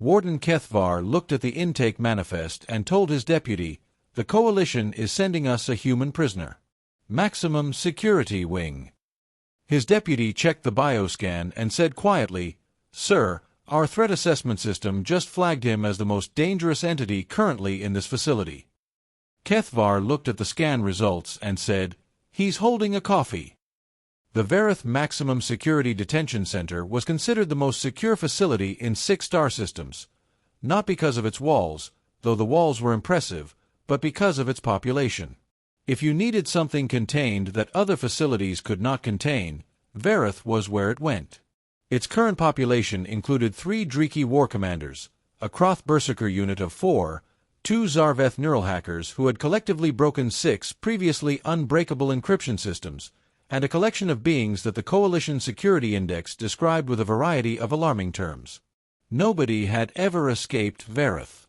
Warden Kethvar looked at the intake manifest and told his deputy, "The Coalition is sending us a human prisoner. Maximum Security Wing." His deputy checked the bioscan and said quietly, "Sir, our threat assessment system just flagged him as the most dangerous entity currently in this facility." Kethvar looked at the scan results and said, "He's holding a coffee." The Verath Maximum Security Detention Center was considered the most secure facility in 6-star systems, not because of its walls, though the walls were impressive, but because of its population. If you needed something contained that other facilities could not contain, Verath was where it went. Its current population included 3 Draeki war commanders, a Kraath berserker unit of 4, 2 Zhar'veth neural hackers who had collectively broken 6 previously unbreakable encryption systems, and a collection of beings that the Coalition Security Index described with a variety of alarming terms. Nobody had ever escaped Verath.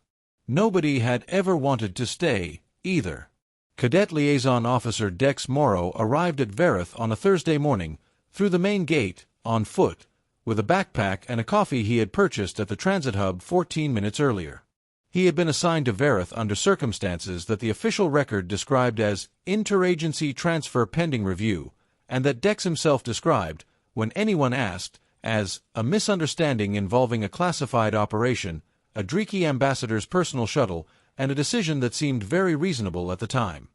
Nobody had ever wanted to stay, either. Cadet Liaison Officer Dex Morrow arrived at Verath on a Thursday morning, through the main gate, on foot, with a backpack and a coffee he had purchased at the transit hub 14 minutes earlier. He had been assigned to Verath under circumstances that the official record described as interagency transfer pending review, and that Dex himself described, when anyone asked, as a misunderstanding involving a classified operation, a Draeki ambassador's personal shuttle, and a decision that seemed very reasonable at the time.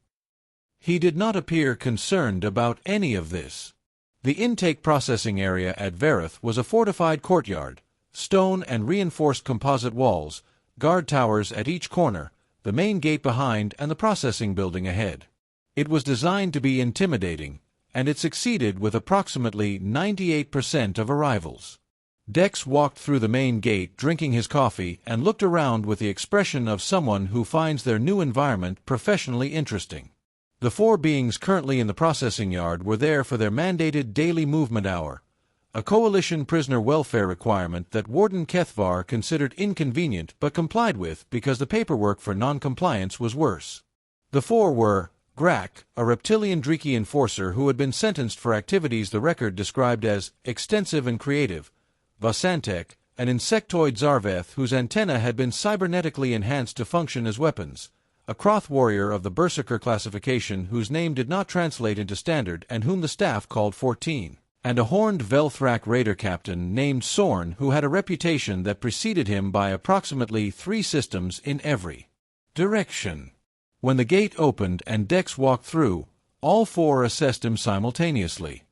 He did not appear concerned about any of this. The intake processing area at Verath was a fortified courtyard, stone and reinforced composite walls, guard towers at each corner, the main gate behind and the processing building ahead. It was designed to be intimidating, and it succeeded with approximately 98% of arrivals. Dex walked through the main gate drinking his coffee and looked around with the expression of someone who finds their new environment professionally interesting. The 4 beings currently in the processing yard were there for their mandated daily movement hour, a Coalition prisoner welfare requirement that Warden Kethvar considered inconvenient but complied with because the paperwork for non-compliance was worse. The 4 were Graak, a reptilian Draeki enforcer who had been sentenced for activities the record described as extensive and creative, Vasantek, an insectoid Zhar'veth whose antennae had been cybernetically enhanced to function as weapons, a Kraath warrior of the berserker classification whose name did not translate into standard and whom the staff called 14, and a horned Vel'thrak raider captain named Sorn who had a reputation that preceded him by approximately 3 systems in every direction. When the gate opened and Dex walked through, all 4 assessed him simultaneously.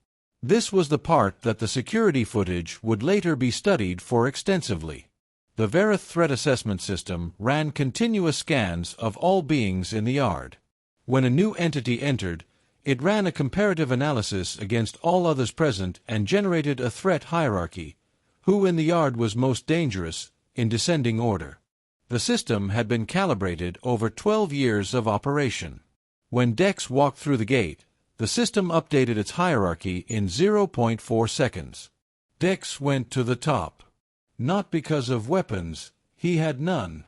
This was the part that the security footage would later be studied for extensively. The Verath threat assessment system ran continuous scans of all beings in the yard. When a new entity entered, it ran a comparative analysis against all others present and generated a threat hierarchy, who in the yard was most dangerous, in descending order. The system had been calibrated over 12 years of operation. When Dex walked through the gate, the system updated its hierarchy in 0.4 seconds. Dex went to the top. Not because of weapons, he had none.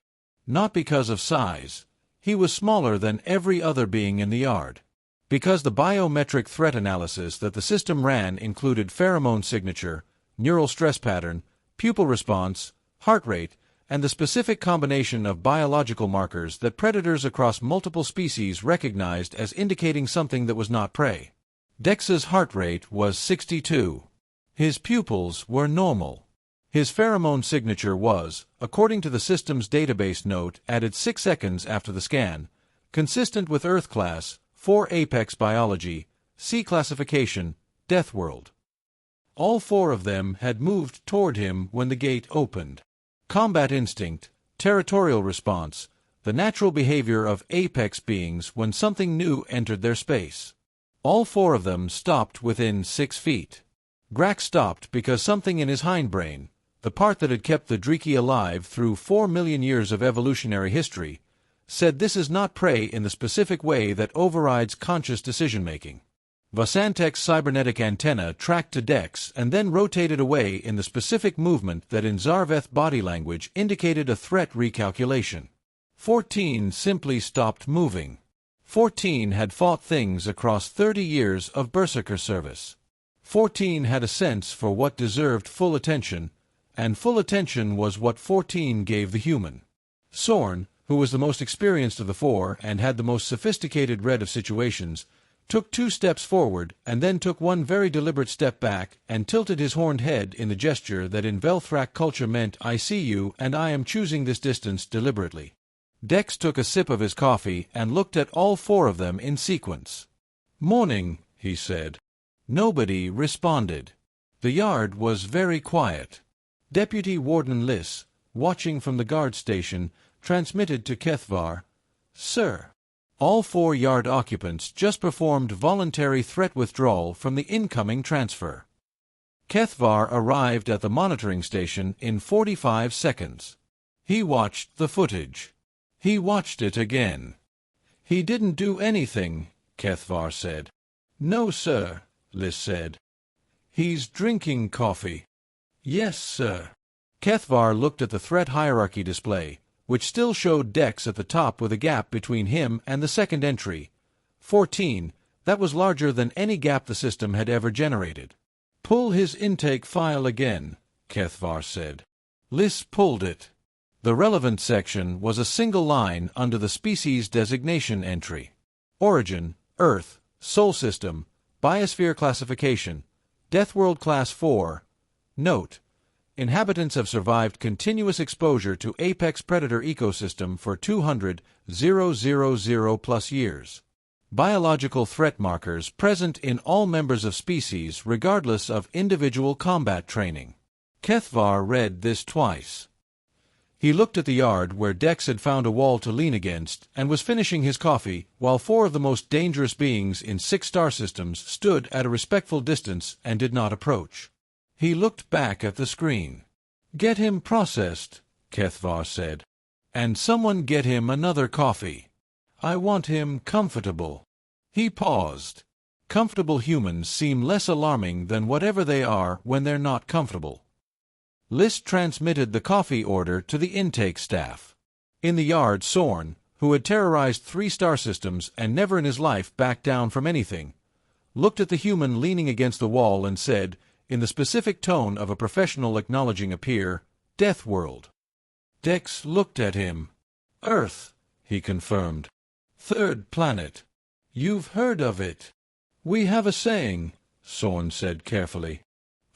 Not because of size, he was smaller than every other being in the yard. Because the biometric threat analysis that the system ran included pheromone signature, neural stress pattern, pupil response, heart rate, and the specific combination of biological markers that predators across multiple species recognized as indicating something that was not prey. Dex's heart rate was 62. His pupils were normal. His pheromone signature was, according to the system's database note added 6 seconds after the scan, consistent with Earth class, 4 Apex biology, C classification, Deathworld. All 4 of them had moved toward him when the gate opened. Combat instinct, territorial response, the natural behavior of apex beings when something new entered their space. All 4 of them stopped within 6 feet. Graak stopped because something in his hindbrain, the part that had kept the Draeki alive through 4 million years of evolutionary history, said this is not prey in the specific way that overrides conscious decision-making. Vasantek's cybernetic antenna tracked to Dex and then rotated away in the specific movement that in Zhar'veth body language indicated a threat recalculation. 14 simply stopped moving. 14 had fought things across 30 years of berserker service. 14 had a sense for what deserved full attention, and full attention was what 14 gave the human. Sorn, who was the most experienced of the four and had the most sophisticated read of situations, took 2 steps forward and then took 1 very deliberate step back and tilted his horned head in the gesture that in Vel'thrak culture meant "I see you and I am choosing this distance deliberately." Dex took a sip of his coffee and looked at all 4 of them in sequence. "Morning," he said. Nobody responded. The yard was very quiet. Deputy Warden Liss, watching from the guard station, transmitted to Kethvar, "Sir, all 4 yard occupants just performed voluntary threat withdrawal from the incoming transfer." Kethvar arrived at the monitoring station in 45 seconds. He watched the footage. He watched it again. "He didn't do anything," Kethvar said. "No, sir," Liss said. "He's drinking coffee." "Yes, sir." Kethvar looked at the threat hierarchy display, which still showed Dex at the top with a gap between him and the second entry. 14, that was larger than any gap the system had ever generated. "Pull his intake file again," Kethvar said. Liss pulled it. The relevant section was a single line under the species designation entry. Origin, Earth, Sol System, Biosphere Classification, Deathworld Class 4. Note: inhabitants have survived continuous exposure to apex predator ecosystem for 200,000 plus years. Biological threat markers present in all members of species regardless of individual combat training. Kethvar read this twice. He looked at the yard where Dex had found a wall to lean against and was finishing his coffee while 4 of the most dangerous beings in 6 star systems stood at a respectful distance and did not approach. He looked back at the screen. "Get him processed," Kethvar said. "And someone get him another coffee. I want him comfortable." He paused. Comfortable humans seem less alarming than whatever they are when they're not comfortable. Liss transmitted the coffee order to the intake staff. In the yard, Sorn, who had terrorized 3 star systems and never in his life backed down from anything, looked at the human leaning against the wall and said, in the specific tone of a professional acknowledging a peer, "Deathworld." Dex looked at him. "Earth," he confirmed. "3rd planet. You've heard of it." "We have a saying," Sorn said carefully,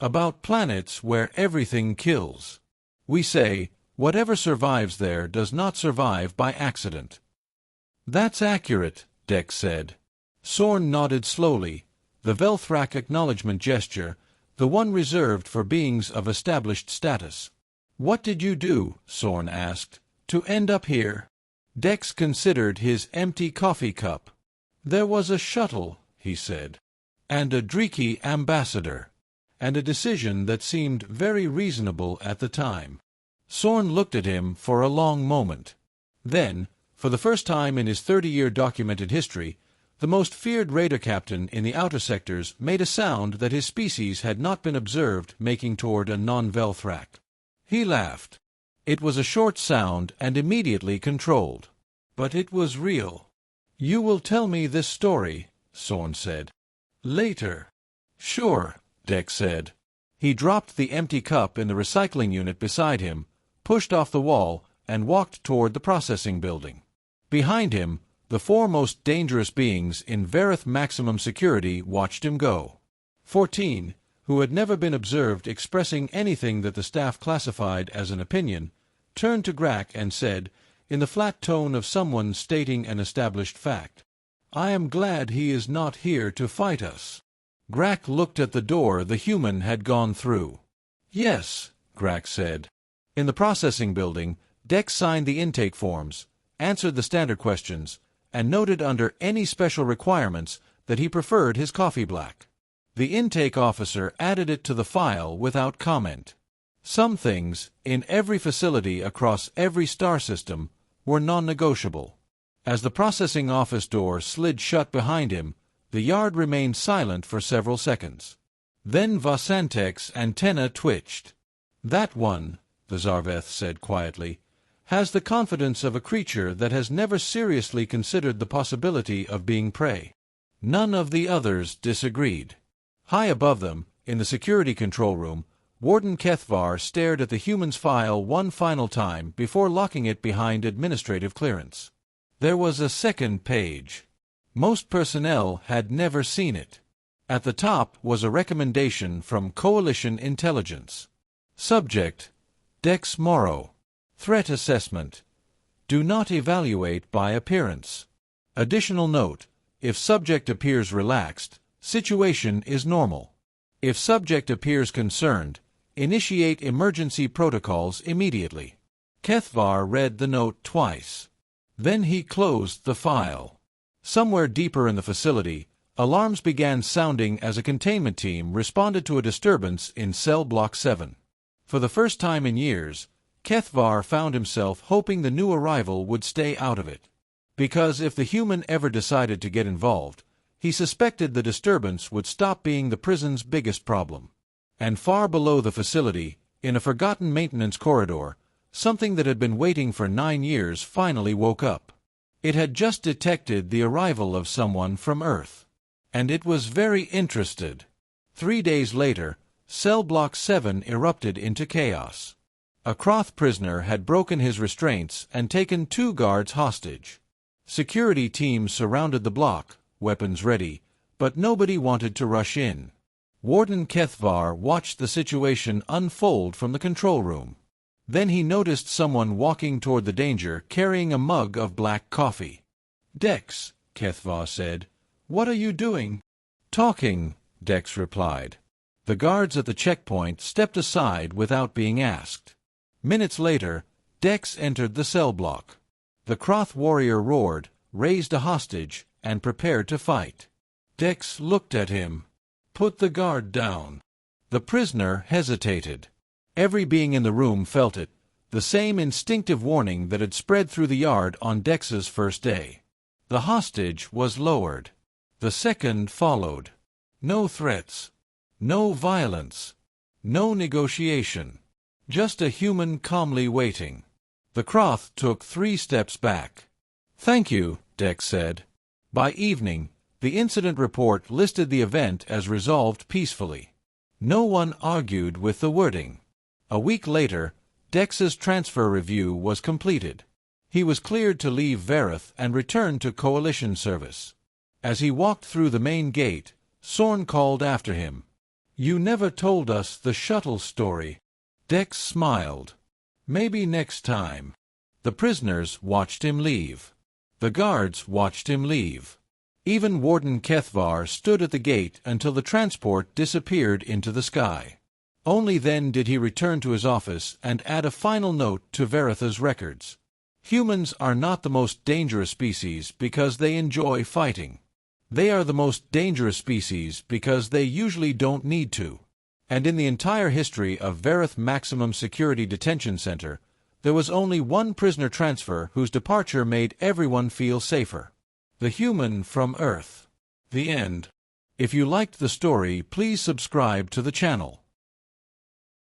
"about planets where everything kills. We say, whatever survives there does not survive by accident." "That's accurate," Dex said. Sorn nodded slowly, the Vel'thrak acknowledgement gesture, the one reserved for beings of established status. "What did you do," Sorn asked, "to end up here?" Dex considered his empty coffee cup. "There was a shuttle," he said, "and a Draeki ambassador, and a decision that seemed very reasonable at the time." Sorn looked at him for a long moment. Then, for the first time in his 30-year documented history, the most feared raider captain in the outer sectors made a sound that his species had not been observed making toward a non-Vel'thrak. He laughed. It was a short sound and immediately controlled. But it was real. "You will tell me this story," Sorn said. "Later." "Sure," Dex said. He dropped the empty cup in the recycling unit beside him, pushed off the wall, and walked toward the processing building. Behind him, the 4 most dangerous beings in Verath Maximum Security watched him go. 14, who had never been observed expressing anything that the staff classified as an opinion, turned to Kraath and said, in the flat tone of someone stating an established fact, "I am glad he is not here to fight us." Kraath looked at the door the human had gone through. "Yes," Kraath said. In the processing building, Dex signed the intake forms, answered the standard questions, and noted under any special requirements that he preferred his coffee black. The intake officer added it to the file without comment. Some things, in every facility across every star system, were non-negotiable. As the processing office door slid shut behind him, the yard remained silent for several seconds. Then Vasantek's antenna twitched. "That one," the Zhar'veth said quietly, "has the confidence of a creature that has never seriously considered the possibility of being prey." None of the others disagreed. High above them, in the security control room, Warden Kethvar stared at the human's file one final time before locking it behind administrative clearance. There was a second page. Most personnel had never seen it. At the top was a recommendation from Coalition Intelligence. Subject: Dex Morrow. Threat Assessment: Do not evaluate by appearance. Additional note: if subject appears relaxed, situation is normal. If subject appears concerned, initiate emergency protocols immediately. Kethvar read the note twice. Then he closed the file. Somewhere deeper in the facility, alarms began sounding as a containment team responded to a disturbance in Cell Block 7. For the first time in years, Kethvar found himself hoping the new arrival would stay out of it. Because if the human ever decided to get involved, he suspected the disturbance would stop being the prison's biggest problem. And far below the facility, in a forgotten maintenance corridor, something that had been waiting for 9 years finally woke up. It had just detected the arrival of someone from Earth. And it was very interested. 3 days later, Cell Block 7 erupted into chaos. A Kraath prisoner had broken his restraints and taken 2 guards hostage. Security teams surrounded the block, weapons ready, but nobody wanted to rush in. Warden Kethvar watched the situation unfold from the control room. Then he noticed someone walking toward the danger carrying a mug of black coffee. "Dex," Kethvar said, "what are you doing?" "Talking," Dex replied. The guards at the checkpoint stepped aside without being asked. Minutes later, Dex entered the cell block. The Kraath warrior roared, raised a hostage, and prepared to fight. Dex looked at him. "Put the guard down." The prisoner hesitated. Every being in the room felt it, the same instinctive warning that had spread through the yard on Dex's first day. The hostage was lowered. The second followed. No threats. No violence. No negotiation. Just a human calmly waiting. The Kraath took 3 steps back. "Thank you," Dex said. By evening, the incident report listed the event as resolved peacefully. No one argued with the wording. A week later, Dex's transfer review was completed. He was cleared to leave Verath and return to Coalition service. As he walked through the main gate, Sorn called after him. "You never told us the shuttle story." Dex smiled. "Maybe next time." The prisoners watched him leave. The guards watched him leave. Even Warden Kethvar stood at the gate until the transport disappeared into the sky. Only then did he return to his office and add a final note to Verath's records. Humans are not the most dangerous species because they enjoy fighting. They are the most dangerous species because they usually don't need to. And in the entire history of Verath Maximum Security Detention Center, there was only one prisoner transfer whose departure made everyone feel safer. The human from Earth. The end. If you liked the story, please subscribe to the channel.